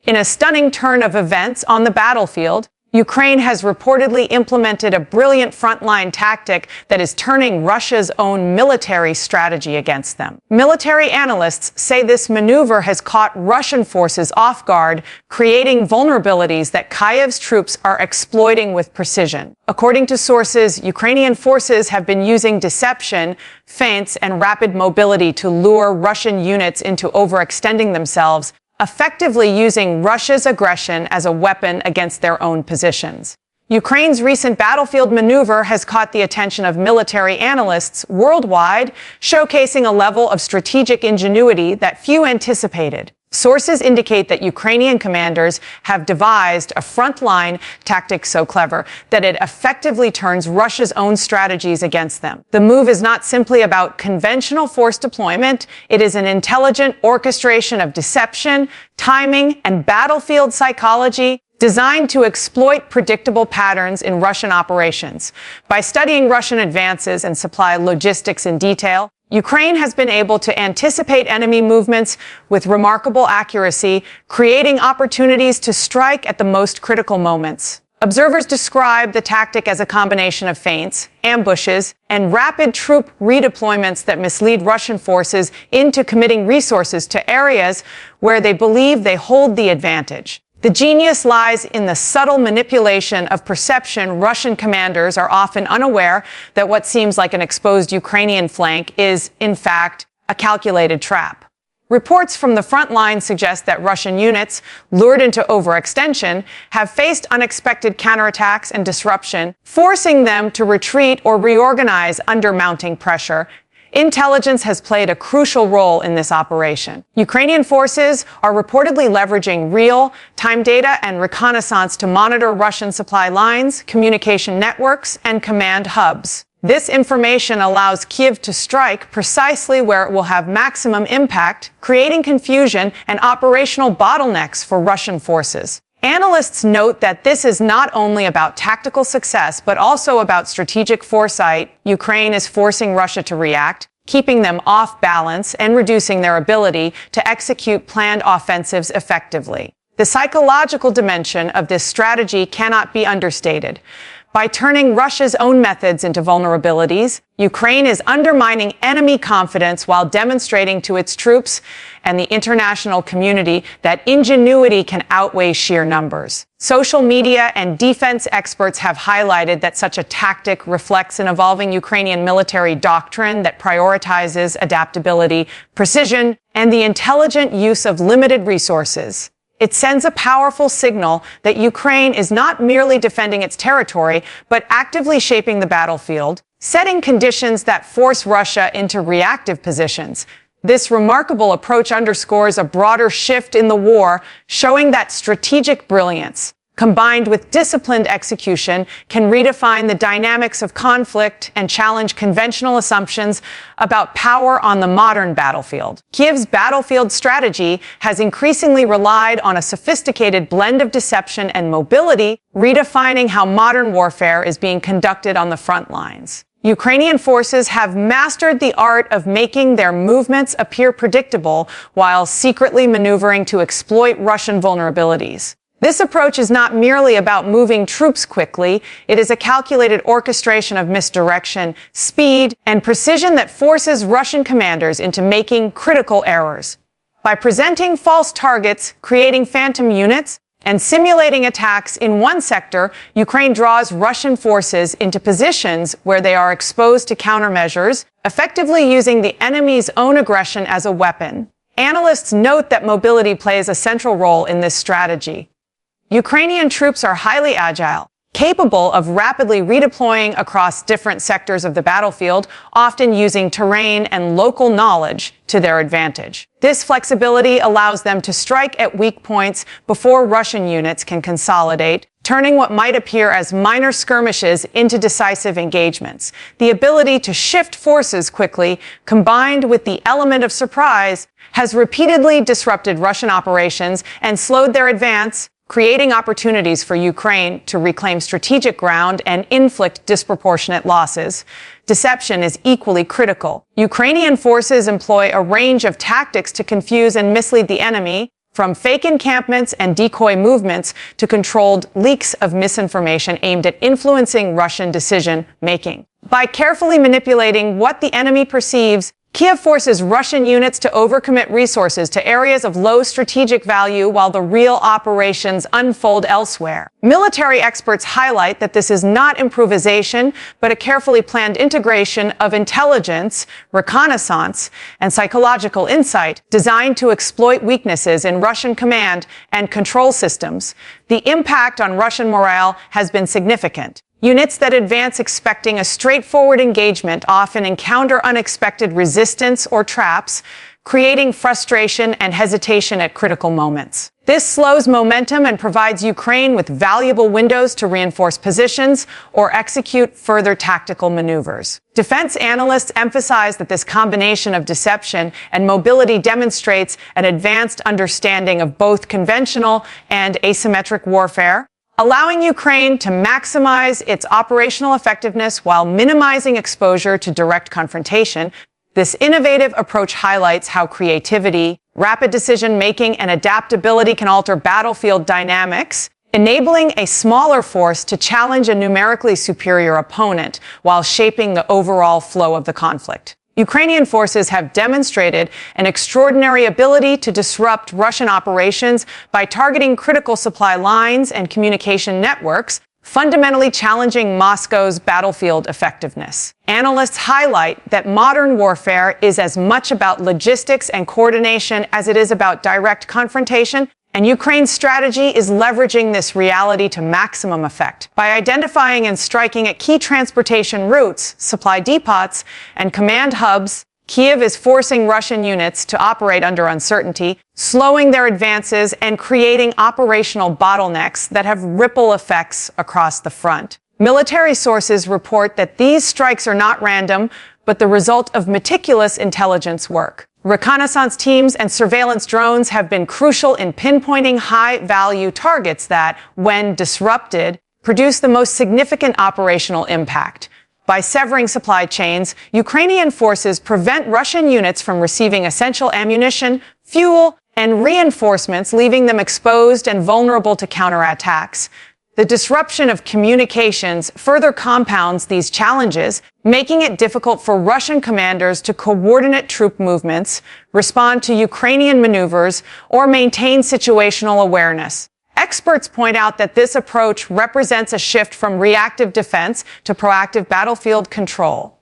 In a stunning turn of events on the battlefield, Ukraine has reportedly implemented a brilliant frontline tactic that is turning Russia's own military strategy against them. Military analysts say this maneuver has caught Russian forces off guard, creating vulnerabilities that Kyiv's troops are exploiting with precision. According to sources, Ukrainian forces have been using deception, feints, and rapid mobility to lure Russian units into overextending themselves, effectively using Russia's aggression as a weapon against their own positions. Ukraine's recent battlefield maneuver has caught the attention of military analysts worldwide, showcasing a level of strategic ingenuity that few anticipated. Sources indicate that Ukrainian commanders have devised a frontline tactic so clever that it effectively turns Russia's own strategies against them. The move is not simply about conventional force deployment. It is an intelligent orchestration of deception, timing, and battlefield psychology designed to exploit predictable patterns in Russian operations. By studying Russian advances and supply logistics in detail, Ukraine has been able to anticipate enemy movements with remarkable accuracy, creating opportunities to strike at the most critical moments. Observers describe the tactic as a combination of feints, ambushes, and rapid troop redeployments that mislead Russian forces into committing resources to areas where they believe they hold the advantage. The genius lies in the subtle manipulation of perception. Russian commanders are often unaware that what seems like an exposed Ukrainian flank is, in fact, a calculated trap. Reports from the front line suggest that Russian units, lured into overextension, have faced unexpected counterattacks and disruption, forcing them to retreat or reorganize under mounting pressure. Intelligence has played a crucial role in this operation. Ukrainian forces are reportedly leveraging real-time data and reconnaissance to monitor Russian supply lines, communication networks, and command hubs. This information allows Kyiv to strike precisely where it will have maximum impact, creating confusion and operational bottlenecks for Russian forces. Analysts note that this is not only about tactical success, but also about strategic foresight. Ukraine is forcing Russia to react, keeping them off balance and reducing their ability to execute planned offensives effectively. The psychological dimension of this strategy cannot be understated. By turning Russia's own methods into vulnerabilities, Ukraine is undermining enemy confidence while demonstrating to its troops and the international community that ingenuity can outweigh sheer numbers. Social media and defense experts have highlighted that such a tactic reflects an evolving Ukrainian military doctrine that prioritizes adaptability, precision, and the intelligent use of limited resources. It sends a powerful signal that Ukraine is not merely defending its territory, but actively shaping the battlefield, setting conditions that force Russia into reactive positions. This remarkable approach underscores a broader shift in the war, showing that strategic brilliance, combined with disciplined execution, can redefine the dynamics of conflict and challenge conventional assumptions about power on the modern battlefield. Kyiv's battlefield strategy has increasingly relied on a sophisticated blend of deception and mobility, redefining how modern warfare is being conducted on the front lines. Ukrainian forces have mastered the art of making their movements appear predictable while secretly maneuvering to exploit Russian vulnerabilities. This approach is not merely about moving troops quickly. It is a calculated orchestration of misdirection, speed, and precision that forces Russian commanders into making critical errors. By presenting false targets, creating phantom units, and simulating attacks in one sector, Ukraine draws Russian forces into positions where they are exposed to countermeasures, effectively using the enemy's own aggression as a weapon. Analysts note that mobility plays a central role in this strategy. Ukrainian troops are highly agile, capable of rapidly redeploying across different sectors of the battlefield, often using terrain and local knowledge to their advantage. This flexibility allows them to strike at weak points before Russian units can consolidate, turning what might appear as minor skirmishes into decisive engagements. The ability to shift forces quickly, combined with the element of surprise, has repeatedly disrupted Russian operations and slowed their advance, creating opportunities for Ukraine to reclaim strategic ground and inflict disproportionate losses. Deception is equally critical. Ukrainian forces employ a range of tactics to confuse and mislead the enemy, from fake encampments and decoy movements to controlled leaks of misinformation aimed at influencing Russian decision-making. By carefully manipulating what the enemy perceives, Kiev forces Russian units to overcommit resources to areas of low strategic value while the real operations unfold elsewhere. Military experts highlight that this is not improvisation, but a carefully planned integration of intelligence, reconnaissance, and psychological insight designed to exploit weaknesses in Russian command and control systems. The impact on Russian morale has been significant. Units that advance expecting a straightforward engagement often encounter unexpected resistance or traps, creating frustration and hesitation at critical moments. This slows momentum and provides Ukraine with valuable windows to reinforce positions or execute further tactical maneuvers. Defense analysts emphasize that this combination of deception and mobility demonstrates an advanced understanding of both conventional and asymmetric warfare, allowing Ukraine to maximize its operational effectiveness while minimizing exposure to direct confrontation. This innovative approach highlights how creativity, rapid decision-making, and adaptability can alter battlefield dynamics, enabling a smaller force to challenge a numerically superior opponent while shaping the overall flow of the conflict. Ukrainian forces have demonstrated an extraordinary ability to disrupt Russian operations by targeting critical supply lines and communication networks, fundamentally challenging Moscow's battlefield effectiveness. Analysts highlight that modern warfare is as much about logistics and coordination as it is about direct confrontation, and Ukraine's strategy is leveraging this reality to maximum effect. By identifying and striking at key transportation routes, supply depots, and command hubs, Kiev is forcing Russian units to operate under uncertainty, slowing their advances and creating operational bottlenecks that have ripple effects across the front. Military sources report that these strikes are not random, but the result of meticulous intelligence work. Reconnaissance teams and surveillance drones have been crucial in pinpointing high-value targets that, when disrupted, produce the most significant operational impact. By severing supply chains, Ukrainian forces prevent Russian units from receiving essential ammunition, fuel, and reinforcements, leaving them exposed and vulnerable to counterattacks. The disruption of communications further compounds these challenges, making it difficult for Russian commanders to coordinate troop movements, respond to Ukrainian maneuvers, or maintain situational awareness. Experts point out that this approach represents a shift from reactive defense to proactive battlefield control.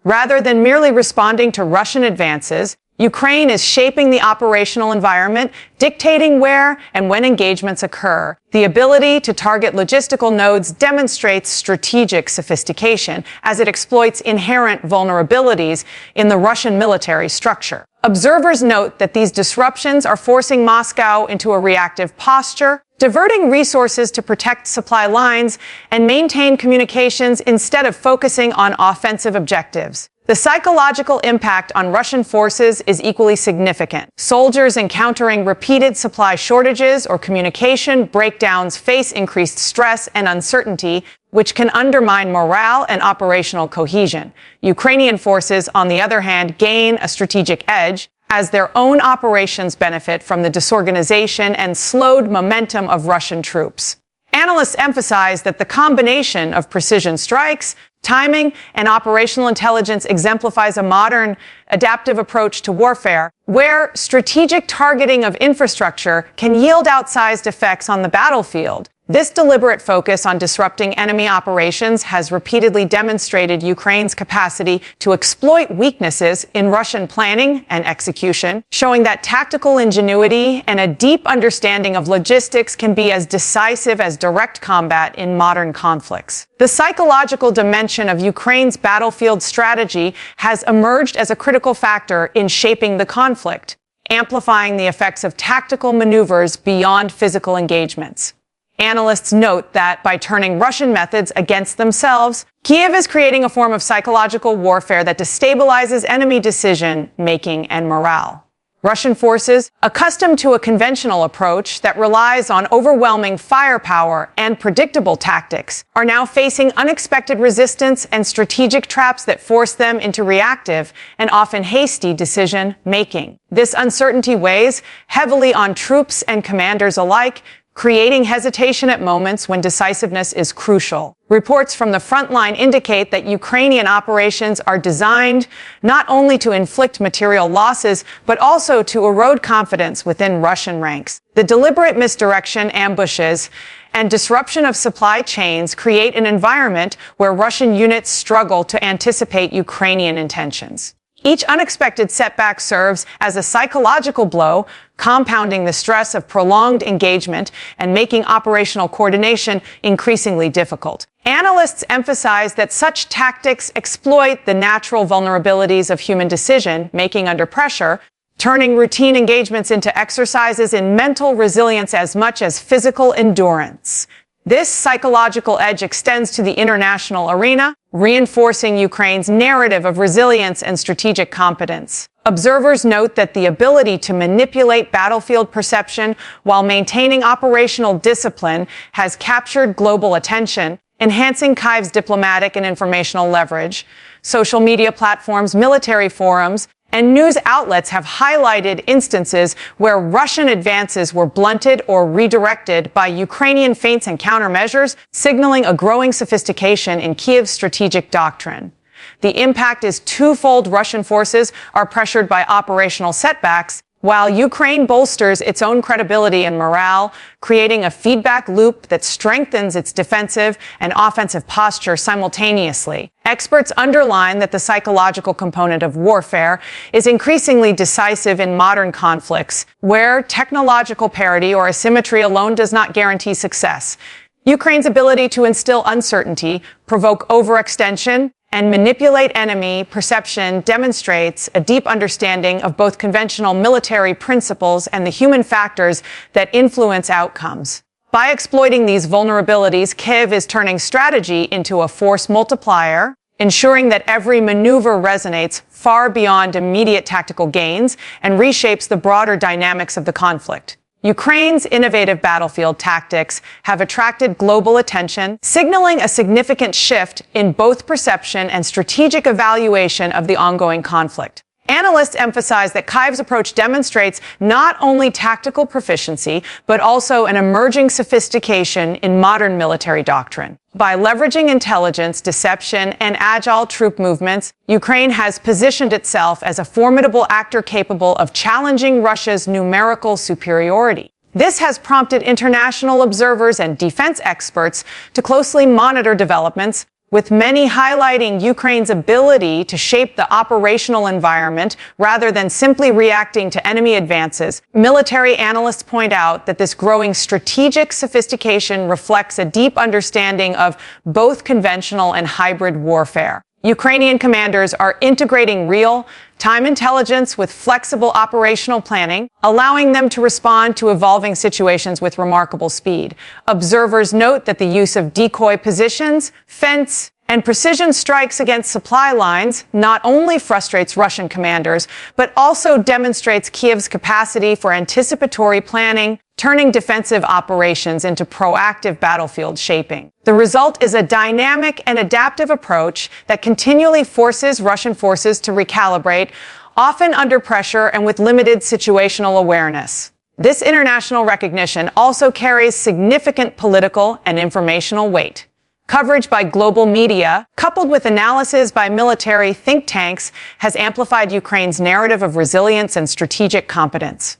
Rather than merely responding to Russian advances, Ukraine is shaping the operational environment, dictating where and when engagements occur. The ability to target logistical nodes demonstrates strategic sophistication as it exploits inherent vulnerabilities in the Russian military structure. Observers note that these disruptions are forcing Moscow into a reactive posture, diverting resources to protect supply lines and maintain communications instead of focusing on offensive objectives. The psychological impact on Russian forces is equally significant. Soldiers encountering repeated supply shortages or communication breakdowns face increased stress and uncertainty, which can undermine morale and operational cohesion. Ukrainian forces, on the other hand, gain a strategic edge, as their own operations benefit from the disorganization and slowed momentum of Russian troops. Analysts emphasize that the combination of precision strikes, timing, and operational intelligence exemplifies a modern, adaptive approach to warfare, where strategic targeting of infrastructure can yield outsized effects on the battlefield. This deliberate focus on disrupting enemy operations has repeatedly demonstrated Ukraine's capacity to exploit weaknesses in Russian planning and execution, showing that tactical ingenuity and a deep understanding of logistics can be as decisive as direct combat in modern conflicts. The psychological dimension of Ukraine's battlefield strategy has emerged as a critical factor in shaping the conflict, amplifying the effects of tactical maneuvers beyond physical engagements. Analysts note that by turning Russian methods against themselves, Kiev is creating a form of psychological warfare that destabilizes enemy decision-making and morale. Russian forces, accustomed to a conventional approach that relies on overwhelming firepower and predictable tactics, are now facing unexpected resistance and strategic traps that force them into reactive and often hasty decision-making. This uncertainty weighs heavily on troops and commanders alike, creating hesitation at moments when decisiveness is crucial. Reports from the Frontline indicate that Ukrainian operations are designed not only to inflict material losses, but also to erode confidence within Russian ranks. The deliberate misdirection, ambushes, and disruption of supply chains create an environment where Russian units struggle to anticipate Ukrainian intentions. Each unexpected setback serves as a psychological blow, compounding the stress of prolonged engagement and making operational coordination increasingly difficult. Analysts emphasize that such tactics exploit the natural vulnerabilities of human decision-making under pressure, turning routine engagements into exercises in mental resilience as much as physical endurance. This psychological edge extends to the international arena, reinforcing Ukraine's narrative of resilience and strategic competence. Observers note that the ability to manipulate battlefield perception while maintaining operational discipline has captured global attention, enhancing Kyiv's diplomatic and informational leverage. Social media platforms, military forums, and news outlets have highlighted instances where Russian advances were blunted or redirected by Ukrainian feints and countermeasures, signaling a growing sophistication in Kyiv's strategic doctrine. The impact is twofold. Russian forces are pressured by operational setbacks, while Ukraine bolsters its own credibility and morale, creating a feedback loop that strengthens its defensive and offensive posture simultaneously. Experts underline that the psychological component of warfare is increasingly decisive in modern conflicts, where technological parity or asymmetry alone does not guarantee success. Ukraine's ability to instill uncertainty, provoke overextension, and manipulate enemy perception demonstrates a deep understanding of both conventional military principles and the human factors that influence outcomes. By exploiting these vulnerabilities, Kyiv is turning strategy into a force multiplier, ensuring that every maneuver resonates far beyond immediate tactical gains and reshapes the broader dynamics of the conflict. Ukraine's innovative battlefield tactics have attracted global attention, signaling a significant shift in both perception and strategic evaluation of the ongoing conflict. Analysts emphasize that Kyiv's approach demonstrates not only tactical proficiency, but also an emerging sophistication in modern military doctrine. By leveraging intelligence, deception, and agile troop movements, Ukraine has positioned itself as a formidable actor capable of challenging Russia's numerical superiority. This has prompted international observers and defense experts to closely monitor developments, with many highlighting Ukraine's ability to shape the operational environment rather than simply reacting to enemy advances. Military analysts point out that this growing strategic sophistication reflects a deep understanding of both conventional and hybrid warfare. Ukrainian commanders are integrating real-time intelligence with flexible operational planning, allowing them to respond to evolving situations with remarkable speed. Observers note that the use of decoy positions, fence, and precision strikes against supply lines not only frustrates Russian commanders, but also demonstrates Kyiv's capacity for anticipatory planning, turning defensive operations into proactive battlefield shaping. The result is a dynamic and adaptive approach that continually forces Russian forces to recalibrate, often under pressure and with limited situational awareness. This international recognition also carries significant political and informational weight. Coverage by global media, coupled with analysis by military think tanks, has amplified Ukraine's narrative of resilience and strategic competence.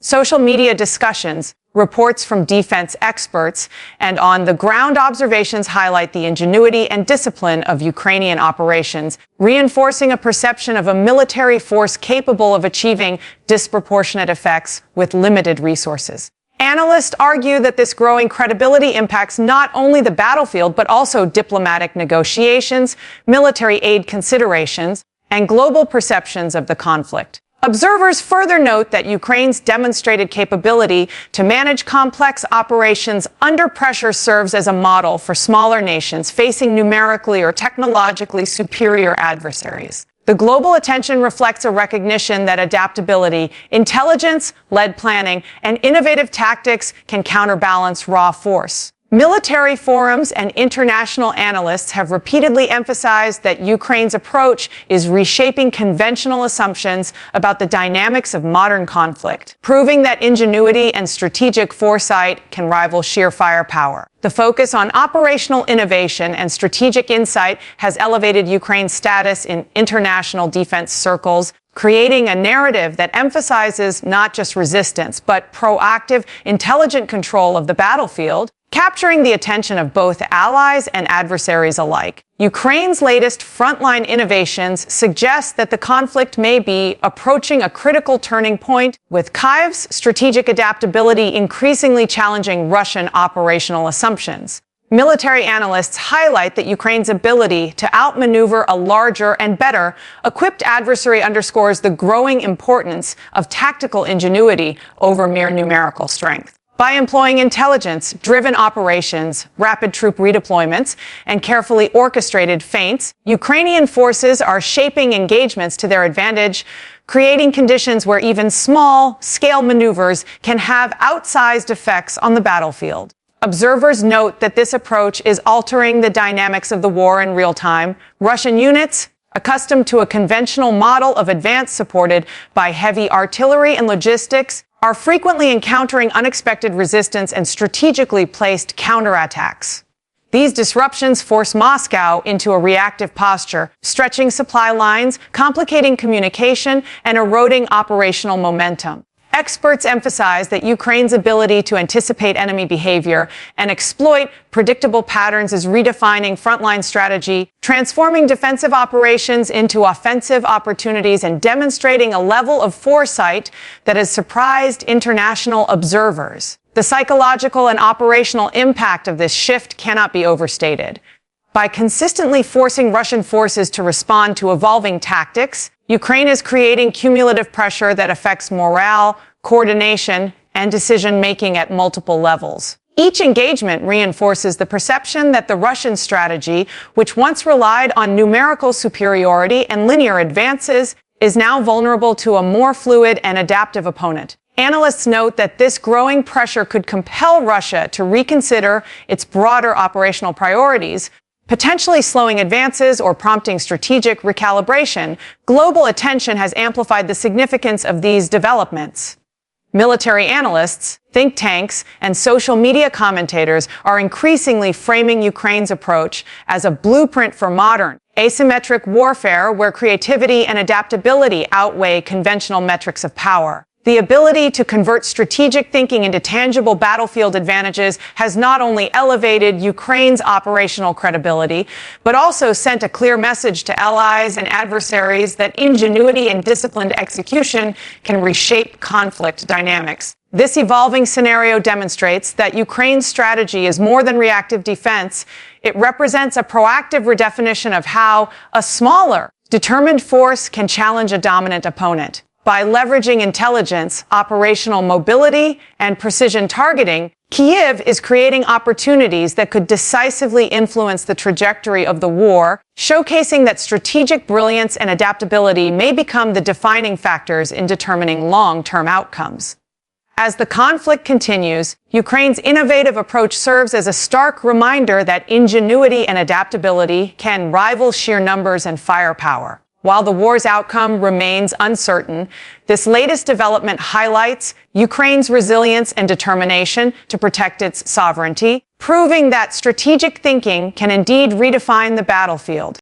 Social media discussions, reports from defense experts, and on-the-ground observations highlight the ingenuity and discipline of Ukrainian operations, reinforcing a perception of a military force capable of achieving disproportionate effects with limited resources. Analysts argue that this growing credibility impacts not only the battlefield, but also diplomatic negotiations, military aid considerations, and global perceptions of the conflict. Observers further note that Ukraine's demonstrated capability to manage complex operations under pressure serves as a model for smaller nations facing numerically or technologically superior adversaries. The global attention reflects a recognition that adaptability, intelligence-led planning, and innovative tactics can counterbalance raw force. Military forums and international analysts have repeatedly emphasized that Ukraine's approach is reshaping conventional assumptions about the dynamics of modern conflict, proving that ingenuity and strategic foresight can rival sheer firepower. The focus on operational innovation and strategic insight has elevated Ukraine's status in international defense circles, creating a narrative that emphasizes not just resistance, but proactive, intelligent control of the battlefield, capturing the attention of both allies and adversaries alike. Ukraine's latest frontline innovations suggest that the conflict may be approaching a critical turning point, with Kyiv's strategic adaptability increasingly challenging Russian operational assumptions. Military analysts highlight that Ukraine's ability to outmaneuver a larger and better equipped adversary underscores the growing importance of tactical ingenuity over mere numerical strength. By employing intelligence-driven operations, rapid troop redeployments, and carefully orchestrated feints, Ukrainian forces are shaping engagements to their advantage, creating conditions where even small-scale maneuvers can have outsized effects on the battlefield. Observers note that this approach is altering the dynamics of the war in real time. Russian units, accustomed to a conventional model of advance supported by heavy artillery and logistics, are frequently encountering unexpected resistance and strategically placed counterattacks. These disruptions force Moscow into a reactive posture, stretching supply lines, complicating communication, and eroding operational momentum. Experts emphasize that Ukraine's ability to anticipate enemy behavior and exploit predictable patterns is redefining frontline strategy, transforming defensive operations into offensive opportunities, and demonstrating a level of foresight that has surprised international observers. The psychological and operational impact of this shift cannot be overstated. By consistently forcing Russian forces to respond to evolving tactics, Ukraine is creating cumulative pressure that affects morale, coordination, and decision-making at multiple levels. Each engagement reinforces the perception that the Russian strategy, which once relied on numerical superiority and linear advances, is now vulnerable to a more fluid and adaptive opponent. Analysts note that this growing pressure could compel Russia to reconsider its broader operational priorities, potentially slowing advances or prompting strategic recalibration. Global attention has amplified the significance of these developments. Military analysts, think tanks, and social media commentators are increasingly framing Ukraine's approach as a blueprint for modern, asymmetric warfare where creativity and adaptability outweigh conventional metrics of power. The ability to convert strategic thinking into tangible battlefield advantages has not only elevated Ukraine's operational credibility, but also sent a clear message to allies and adversaries that ingenuity and disciplined execution can reshape conflict dynamics. This evolving scenario demonstrates that Ukraine's strategy is more than reactive defense. It represents a proactive redefinition of how a smaller, determined force can challenge a dominant opponent. By leveraging intelligence, operational mobility, and precision targeting, Kyiv is creating opportunities that could decisively influence the trajectory of the war, showcasing that strategic brilliance and adaptability may become the defining factors in determining long-term outcomes. As the conflict continues, Ukraine's innovative approach serves as a stark reminder that ingenuity and adaptability can rival sheer numbers and firepower. While the war's outcome remains uncertain, this latest development highlights Ukraine's resilience and determination to protect its sovereignty, proving that strategic thinking can indeed redefine the battlefield.